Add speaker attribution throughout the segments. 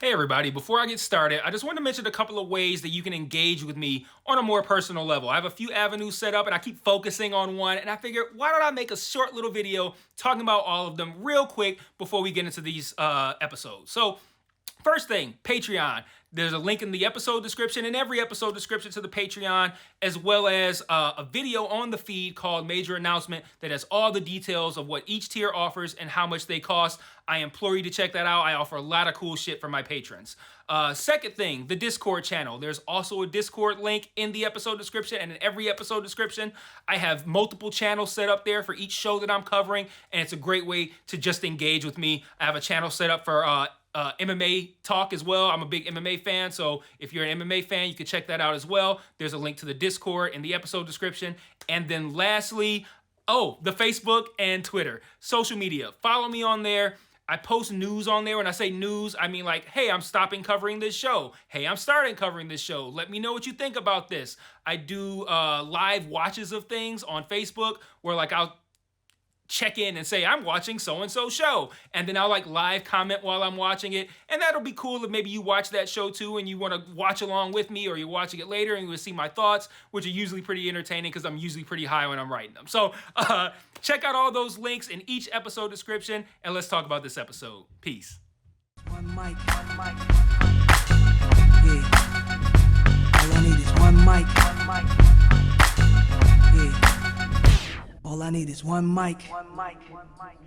Speaker 1: Hey everybody, before I get started, I just want to mention a couple of ways that you can engage with me on a more personal level. I have a few avenues set up and I keep focusing on one, and I figured why don't I make a short little video talking about all of them real quick before we get into these episodes. So first thing, Patreon. There's a link in the episode description and every episode description to the Patreon, as well as a video on the feed called Major Announcement that has all the details of what each tier offers and how much they cost. I implore you to check that out. I offer a lot of cool shit for my patrons. Second thing, the Discord channel. There's also a Discord link in the episode description and in every episode description. I have multiple channels set up there for each show that I'm covering, and it's a great way to just engage with me. I have a channel set up for MMA talk as well. I'm a big MMA fan, so if you're an MMA fan, you can check that out as well. There's a link to the Discord in the episode description. And then lastly, the Facebook and Twitter. Social media. Follow me on there. I post news on there. When I say news, I mean like, hey, I'm stopping covering this show. Hey, I'm starting covering this show. Let me know what you think about this. I do live watches of things on Facebook where like I'll check in and say I'm watching so-and-so show, and then I'll like live comment while I'm watching it, and that'll be cool if maybe you watch that show too and you want to watch along with me, or you're watching it later and you will see my thoughts, which are usually pretty entertaining because I'm usually pretty high when I'm writing them. So check out all those links in each episode description, and let's talk about this episode. Peace.
Speaker 2: One mic, one mic. Yeah. All I need is one mic. One mic. Yeah. All I need is one mic. One mic. One mic.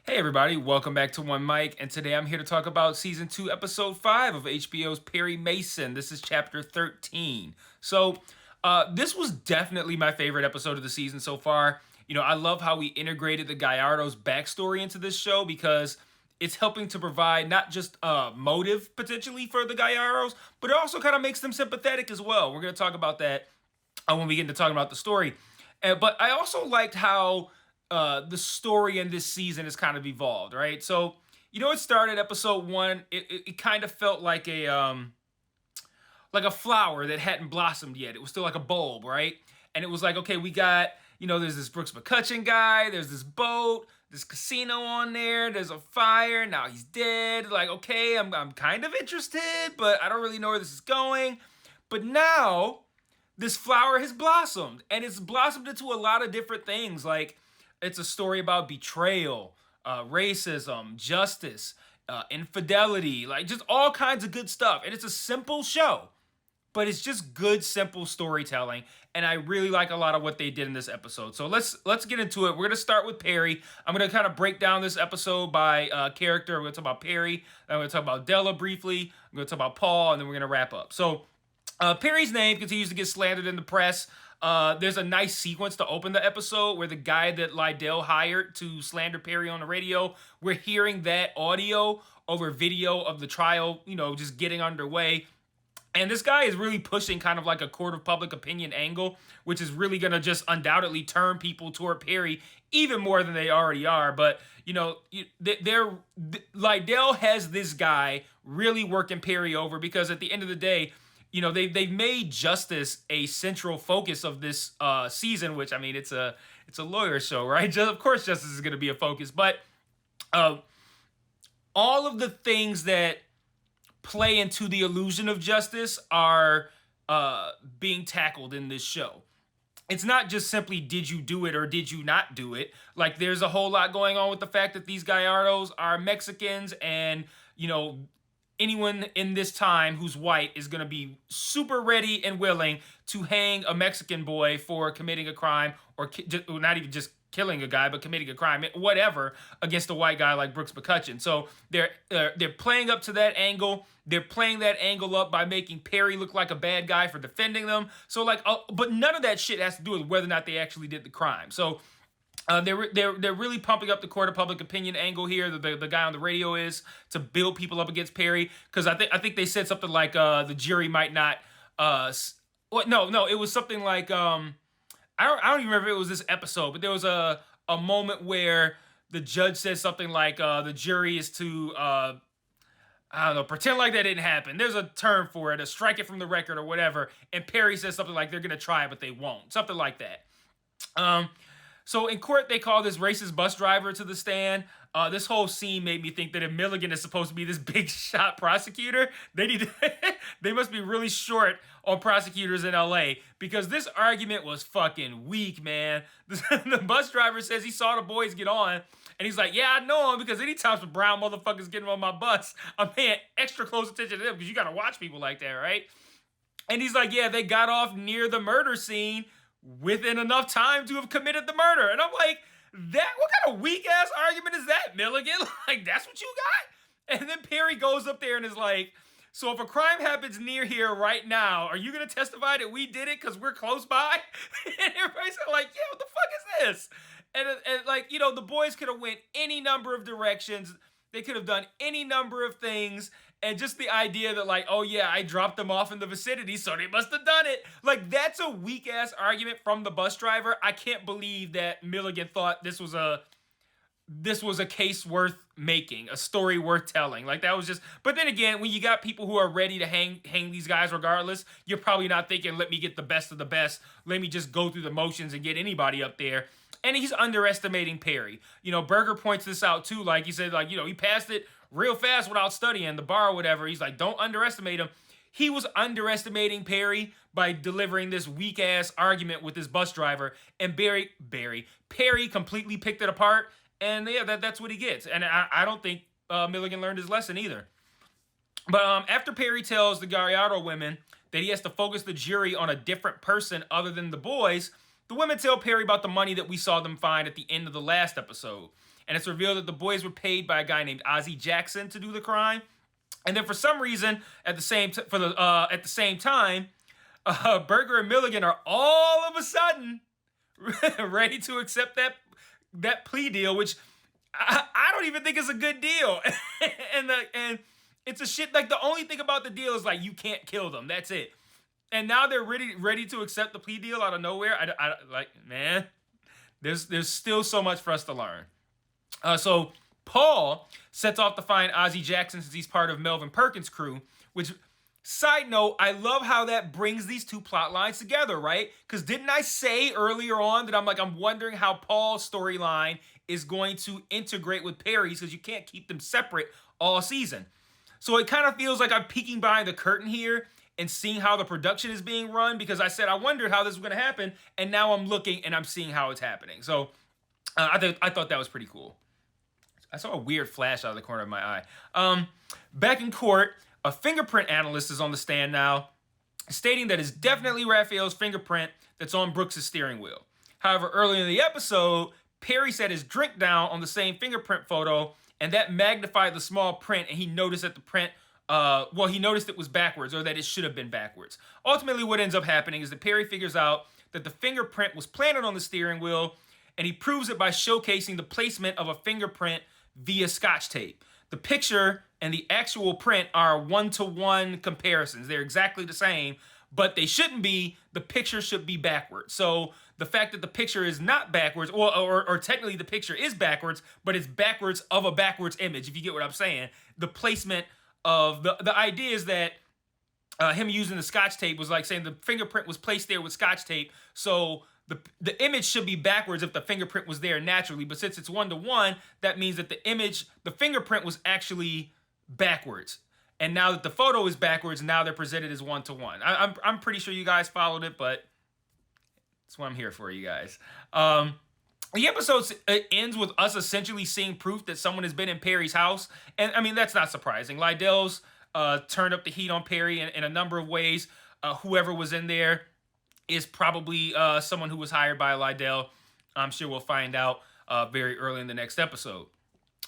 Speaker 1: Hey everybody, welcome back to One Mic, and today I'm here to talk about Season 2, Episode 5 of HBO's Perry Mason. This is Chapter 13. So, this was definitely my favorite episode of the season so far. You know, I love how we integrated the Gallardo's backstory into this show because it's helping to provide not just motive, potentially, for the Gallardos, but it also kind of makes them sympathetic as well. We're going to talk about that when we get into talking about the story. But I also liked how the story in this season has kind of evolved, right? So, you know, it started episode 1. It kind of felt like a flower that hadn't blossomed yet. It was still like a bulb, right? And it was like, okay, we got, you know, there's this Brooks McCutcheon guy, there's this boat, this casino on there, there's a fire, now he's dead. Like, okay, I'm kind of interested, but I don't really know where this is going. But now this flower has blossomed, and it's blossomed into a lot of different things. Like, it's a story about betrayal, racism, justice, infidelity, like just all kinds of good stuff. And it's a simple show, but it's just good, simple storytelling. And I really like a lot of what they did in this episode. So let's get into it. We're going to start with Perry. I'm going to kind of break down this episode by character. We're going to talk about Perry. I'm going to talk about Della briefly. I'm going to talk about Paul, and then we're going to wrap up. So Perry's name continues to get slandered in the press. There's a nice sequence to open the episode where the guy that Lydell hired to slander Perry on the radio, we're hearing that audio over video of the trial, you know, just getting underway. And this guy is really pushing kind of like a court of public opinion angle, which is really going to just undoubtedly turn people toward Perry even more than they already are. But, you know, Lydell has this guy really working Perry over because at the end of the day, you know, they've made justice a central focus of this season, which, I mean, it's a lawyer show, right? Of course justice is going to be a focus. But all of the things that play into the illusion of justice are being tackled in this show. It's not just simply, did you do it or did you not do it? Like, there's a whole lot going on with the fact that these Gallardos are Mexicans, and, you know, anyone in this time who's white is going to be super ready and willing to hang a Mexican boy for committing a crime, or not even just killing a guy, but committing a crime, whatever, against a white guy like Brooks McCutcheon. So they're playing up to that angle. They're playing that angle up by making Perry look like a bad guy for defending them. So like, but none of that shit has to do with whether or not they actually did the crime. So they're really pumping up the court of public opinion angle here. The guy on the radio is to build people up against Perry, because I think they said something like the jury might not. It was something like I don't even remember if it was this episode, but there was a moment where the judge says something like the jury is to I don't know, pretend like that didn't happen. There's a term for it, a strike it from the record or whatever. And Perry says something like they're gonna try it, but they won't. Something like that. So in court, they call this racist bus driver to the stand. This whole scene made me think that if Milligan is supposed to be this big shot prosecutor, they need to, they must be really short on prosecutors in LA, because this argument was fucking weak, man. The bus driver says he saw the boys get on, and he's like, yeah, I know him, because anytime some brown motherfuckers getting on my bus, I'm paying extra close attention to them, because you gotta watch people like that, right? And he's like, yeah, they got off near the murder scene within enough time to have committed the murder. And I'm like, what kind of weak ass argument is that, Milligan? Like, that's what you got? And then Perry goes up there and is like, so if a crime happens near here right now, are you gonna testify that we did it because we're close by? And everybody's like, yeah, what the fuck is this? And like, you know, the boys could have went any number of directions. They could have done any number of things. And just the idea that, like, oh yeah, I dropped them off in the vicinity, so they must have done it. Like, that's a weak ass argument from the bus driver. I can't believe that Milligan thought this was a case worth making, a story worth telling. Like, that was just. But then again, when you got people who are ready to hang these guys regardless, you're probably not thinking, let me get the best of the best. Let me just go through the motions and get anybody up there. And he's underestimating Perry. You know, Berger points this out too. Like, he said, like, you know, he passed it real fast without studying the bar or whatever. He's like, don't underestimate him. He was underestimating Perry by delivering this weak ass argument with his bus driver, and Perry completely picked it apart. And yeah, that's what he gets. And I don't think Milligan learned his lesson either. But after Perry tells the Gallardo women that he has to focus the jury on a different person other than the boys, the women tell Perry about the money that we saw them find at the end of the last episode. And it's revealed that the boys were paid by a guy named Ozzie Jackson to do the crime. And then for some reason, at the same time, Berger and Milligan are all of a sudden ready to accept that plea deal, which I don't even think is a good deal. and it's a shit. Like, the only thing about the deal is, like, you can't kill them. That's it. And now they're ready to accept the plea deal out of nowhere. I like, man, there's still so much for us to learn. So Paul sets off to find Ozzie Jackson, since he's part of Melvin Perkins' crew, which, side note, I love how that brings these two plot lines together, right? Because didn't I say earlier on that I'm wondering how Paul's storyline is going to integrate with Perry's, because you can't keep them separate all season. So it kind of feels like I'm peeking behind the curtain here and seeing how the production is being run, because I said I wondered how this was going to happen, and now I'm looking and I'm seeing how it's happening. So I thought that was pretty cool. I saw a weird flash out of the corner of my eye. Back in court, a fingerprint analyst is on the stand now, stating that it's definitely Raphael's fingerprint that's on Brooks' steering wheel. However, earlier in the episode, Perry set his drink down on the same fingerprint photo, and that magnified the small print, and he noticed that the print, he noticed it was backwards, or that it should have been backwards. Ultimately, what ends up happening is that Perry figures out that the fingerprint was planted on the steering wheel, and he proves it by showcasing the placement of a fingerprint via Scotch tape. The picture and the actual print are one-to-one comparisons. They're exactly the same, but they shouldn't be. The picture should be backwards. So the fact that the picture is not backwards, or technically the picture is backwards, but it's backwards of a backwards image, if you get what I'm saying. The placement of the idea is that him using the Scotch tape was like saying the fingerprint was placed there with Scotch tape, so the image should be backwards if the fingerprint was there naturally, but since it's one-to-one, that means that the fingerprint was actually backwards. And now that the photo is backwards, now they're presented as one-to-one. I'm pretty sure you guys followed it, but that's what I'm here for, you guys. The episode ends with us essentially seeing proof that someone has been in Perry's house. And, I mean, that's not surprising. Lydell's turned up the heat on Perry in a number of ways. Whoever was in there is probably someone who was hired by Lydell. I'm sure we'll find out very early in the next episode.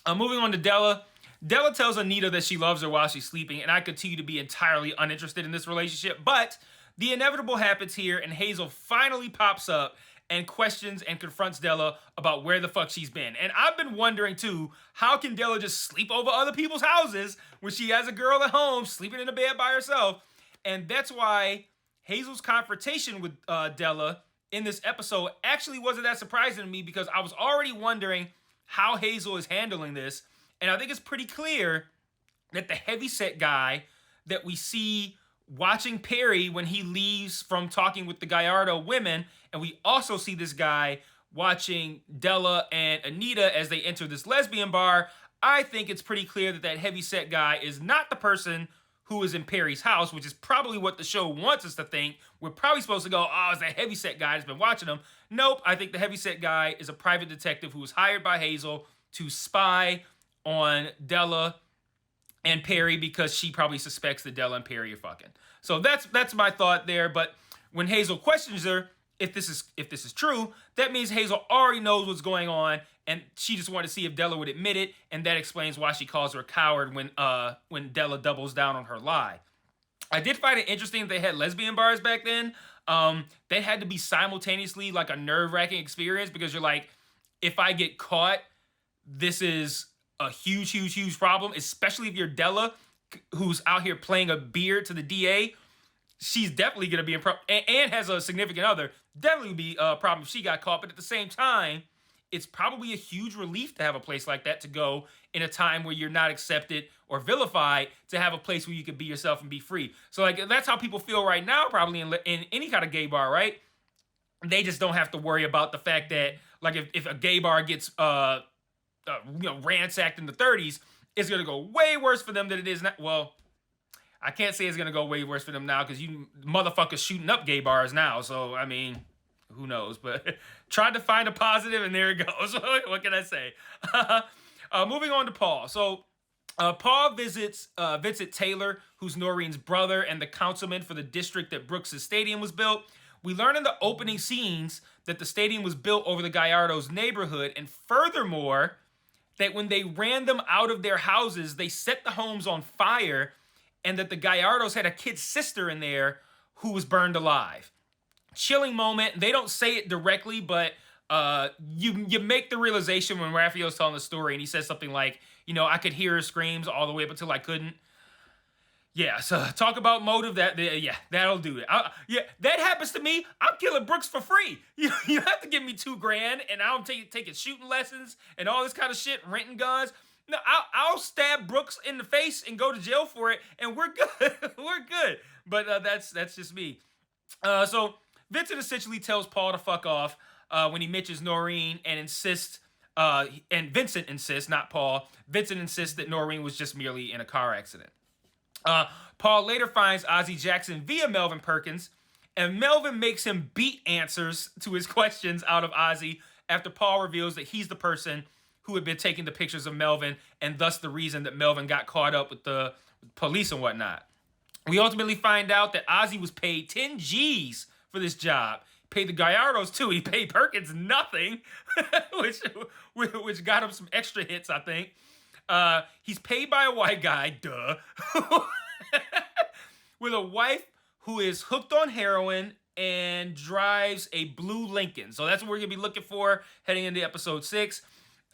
Speaker 1: Moving on to Della. Della tells Anita that she loves her while she's sleeping, and I continue to be entirely uninterested in this relationship. But the inevitable happens here, and Hazel finally pops up and questions and confronts Della about where the fuck she's been. And I've been wondering, too, how can Della just sleep over other people's houses when she has a girl at home sleeping in a bed by herself? And that's why Hazel's confrontation with Della in this episode actually wasn't that surprising to me, because I was already wondering how Hazel is handling this. And I think it's pretty clear that the heavyset guy that we see watching Perry when he leaves from talking with the Gallardo women, and we also see this guy watching Della and Anita as they enter this lesbian bar, I think it's pretty clear that that heavyset guy is not the person who is in Perry's house, which is probably what the show wants us to think. We're probably supposed to go, oh, it's that heavyset guy that's been watching them. Nope, I think the heavyset guy is a private detective who was hired by Hazel to spy on Della and Perry because she probably suspects that Della and Perry are fucking. So that's my thought there. But when Hazel questions her, if this is true, that means Hazel already knows what's going on, and she just wanted to see if Della would admit it, and that explains why she calls her a coward when Della doubles down on her lie. I did find it interesting that they had lesbian bars back then. They had to be simultaneously like a nerve-wracking experience because you're like, if I get caught, this is a huge problem, especially if you're Della, who's out here playing a beard to the DA. She's definitely going to be in problem, and has a significant other. Definitely would be a problem if she got caught. But at the same time, it's probably a huge relief to have a place like that to go in a time where you're not accepted or vilified, to have a place where you can be yourself and be free. So like that's how people feel right now, probably in any kind of gay bar, right? They just don't have to worry about the fact that like if a gay bar gets ransacked in the 30s, it's going to go way worse for them than it is now. Well, I can't say it's going to go way worse for them now because you motherfuckers shooting up gay bars now. So, I mean, who knows? But tried to find a positive, and there it goes. What can I say? Moving on to Paul. So, Paul visits Vincent Taylor, who's Noreen's brother and the councilman for the district that Brooks' stadium was built. We learn in the opening scenes that the stadium was built over the Gallardo's neighborhood, and furthermore, that when they ran them out of their houses, they set the homes on fire, and that the Gallardos had a kid sister in there who was burned alive. Chilling moment. They don't say it directly, but you make the realization when Raphael's telling the story, and he says something like, I could hear her screams all the way up until I couldn't. Yeah, so talk about motive. That'll do it. That happens to me. I'm killing Brooks for free. You have to give me $2,000, and I'm taking shooting lessons and all this kind of shit, renting guns. No, I'll stab Brooks in the face and go to jail for it, and we're good. We're good. But that's just me. So Vincent essentially tells Paul to fuck off when he mentions Noreen and insists, and Vincent insists, not Paul. Vincent insists that Noreen was just merely in a car accident. Paul later finds Ozzie Jackson via Melvin Perkins, and Melvin makes him beat answers to his questions out of Ozzie after Paul reveals that he's the person who had been taking the pictures of Melvin, and thus the reason that Melvin got caught up with the police and whatnot. We ultimately find out that Ozzie was paid 10 G's for this job. Paid the Gallardos too. He paid Perkins nothing, which got him some extra hits, I think. He's paid by a white guy, duh, with a wife who is hooked on heroin and drives a blue Lincoln. So that's what we're going to be looking for heading into episode 6.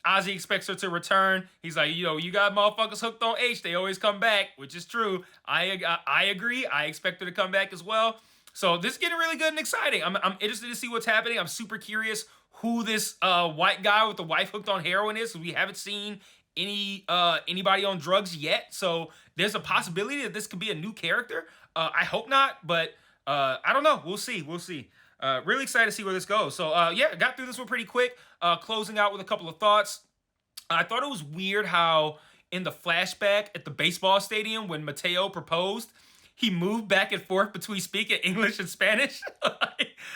Speaker 1: Ozzie expects her to return. He's like, you got motherfuckers hooked on H. They always come back, which is true. I agree. I expect her to come back as well. So this is getting really good and exciting. I'm interested to see what's happening. I'm super curious who this white guy with the wife hooked on heroin is. We haven't seen anybody on drugs yet. So there's a possibility that this could be a new character. I hope not, but I don't know. We'll see. Really excited to see where this goes. So, got through this one pretty quick. Closing out with a couple of thoughts. I thought it was weird how in the flashback at the baseball stadium when Mateo proposed, he moved back and forth between speaking English and Spanish.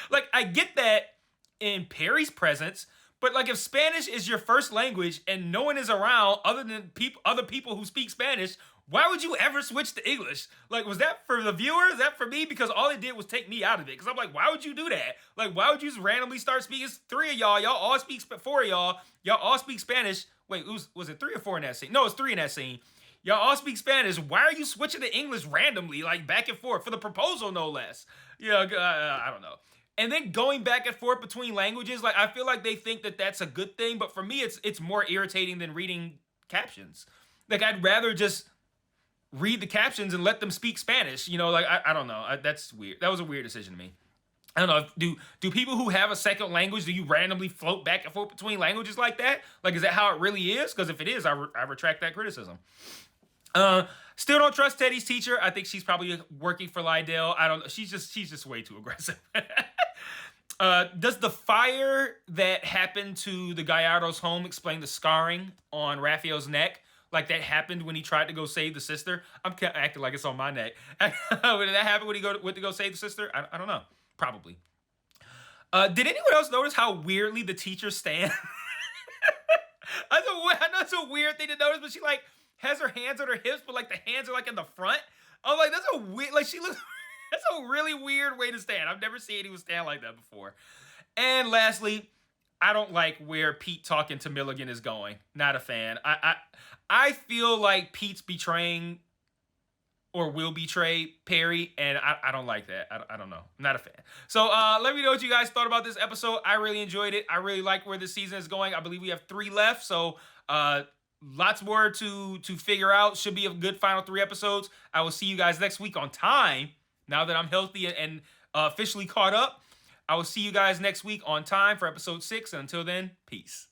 Speaker 1: Like, I get that in Perry's presence, but like if Spanish is your first language and no one is around other than other people who speak Spanish, why would you ever switch to English? Like, was that for the viewer? Is that for me? Because all it did was take me out of it. Because I'm like, why would you do that? Like, why would you just randomly start speaking? It's 3 of y'all. Y'all all speak, 4 of y'all. Y'all all speak Spanish. Wait, was it 3 or 4 in that scene? No, it's 3 in that scene. Y'all all speak Spanish. Why are you switching to English randomly, like back and forth, for the proposal, no less? I don't know. And then going back and forth between languages, like I feel like they think that that's a good thing, but for me, it's more irritating than reading captions. Like I'd rather just read the captions and let them speak Spanish. I don't know. That's weird. That was a weird decision to me. I don't know. Do people who have a second language, do you randomly float back and forth between languages like that? Like, is that how it really is? Because if it is, I retract that criticism. Still don't trust Teddy's teacher. I think she's probably working for Lydell. I don't know. She's just way too aggressive. Does the fire that happened to the Gallardo's home explain the scarring on Raphael's neck? Like that happened when he tried to go save the sister? I'm acting like it's on my neck. Did that happen when he went to go save the sister? I don't know. Probably. Did anyone else notice how weirdly the teachers stand? I know it's a weird thing to notice, but she like has her hands on her hips, but like the hands are like in the front. I'm like, that's a weird, like she looks, that's a really weird way to stand. I've never seen anyone stand like that before. And lastly, I don't like where Pete talking to Milligan is going. Not a fan. I feel like Pete's betraying or will betray Perry, and I don't like that. I don't know. I'm not a fan. So let me know what you guys thought about this episode. I really enjoyed it. I really like where this season is going. I believe we have 3 left, so lots more to figure out. Should be a good final 3 episodes. I will see you guys next week on time. Now that I'm healthy and officially caught up, I will see you guys next week on time for episode 6. And until then, peace.